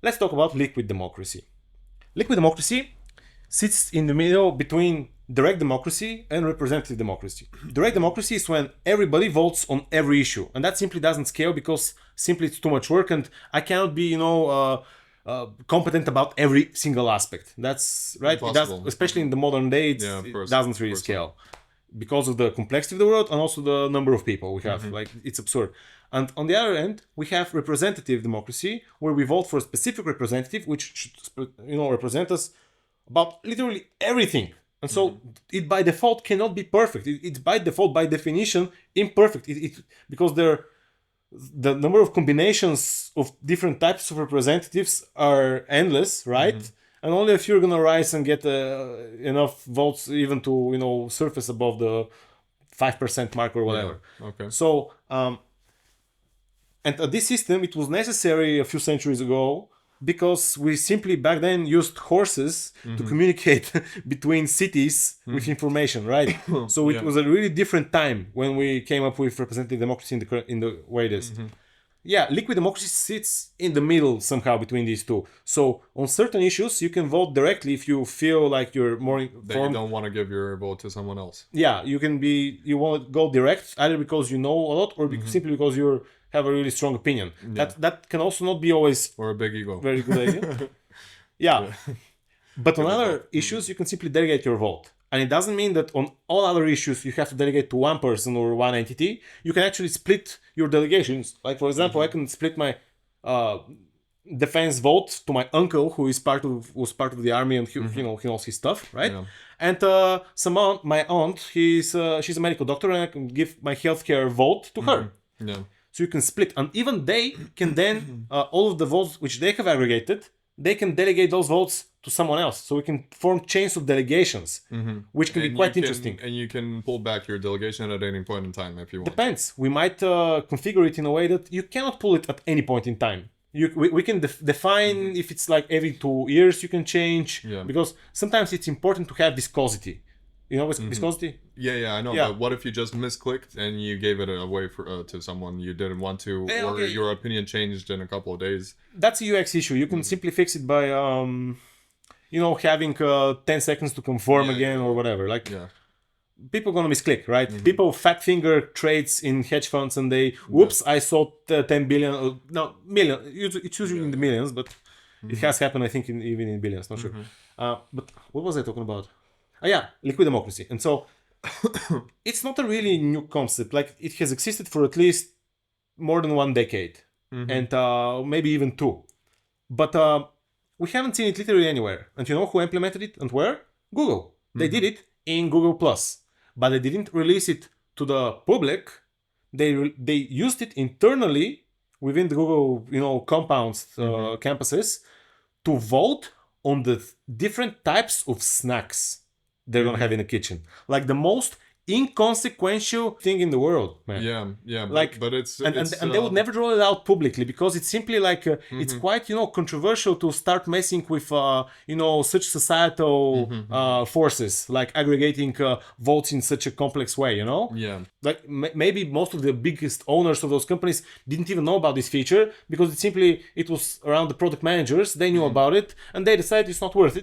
let's talk about liquid democracy. Liquid democracy sits in the middle between direct democracy and representative democracy. Direct democracy is when everybody votes on every issue, and that simply doesn't scale because simply it's too much work, and I cannot be, competent about every single aspect. That's right. It does, especially in the modern day, it doesn't really scale because of the complexity of the world and also the number of people we have. Like, it's absurd. And on the other end, we have representative democracy, where we vote for a specific representative, which should, represent us about literally everything. And so it by default cannot be perfect. It's by default, by definition, imperfect. Because the number of combinations of different types of representatives are endless, right? And only if you're gonna rise and get enough votes even to surface above the 5% mark or whatever. Yeah. Okay. So and this system, it was necessary a few centuries ago because we simply back then used horses to communicate between cities with information, right? So it was a really different time when we came up with representative democracy in the way it is. Yeah, liquid democracy sits in the middle somehow between these two. So on certain issues, you can vote directly if you feel like you're more informed. That you don't want to give your vote to someone else. Yeah, you want to go direct, either because you know a lot or simply because you have a really strong opinion. Yeah. That can also not be always... Or a big ego. Very good idea. Yeah. But on other issues, you can simply delegate your vote. And it doesn't mean that on all other issues you have to delegate to one person or one entity. You can actually split your delegations. Like, for example, I can split my defense vote to my uncle, who was part of the army, and he knows his stuff, right? Yeah. And my aunt, she's a medical doctor, and I can give my healthcare vote to her. Yeah. So you can split, and even they can then all of the votes which they have aggregated, they can delegate those votes to someone else. So we can form chains of delegations, which can be quite interesting. And you can pull back your delegation at any point in time if you want. Depends. We might configure it in a way that you cannot pull it at any point in time. We can define if it's like every 2 years you can change, because sometimes it's important to have viscosity. You know viscosity? Yeah, I know. Yeah. But what if you just misclicked and you gave it away to someone you didn't want to, or your opinion changed in a couple of days? That's a UX issue. You can simply fix it by, having 10 seconds to conform again or whatever. Like, people are gonna misclick, right? People fat finger trades in hedge funds and they, whoops, I sold 10 billion, million. It's usually in the millions, but it has happened, I think, even in billions. Not sure. But what was I talking about? Liquid democracy. And so it's not a really new concept. Like, it has existed for at least more than 1 decade, and maybe even 2. But we haven't seen it literally anywhere. And you know who implemented it and where? Google. They did it in Google+, but they didn't release it to the public. They used it internally within the Google, compounds, campuses, to vote on the different types of snacks they're gonna have in the kitchen. Like, the most inconsequential thing in the world, man. Yeah. Like, but it's and they would never roll it out publicly because it's simply like it's quite controversial to start messing with such societal forces, like aggregating votes in such a complex way. Yeah. Like, maybe most of the biggest owners of those companies didn't even know about this feature because it was around the product managers. They knew about it and they decided it's not worth it.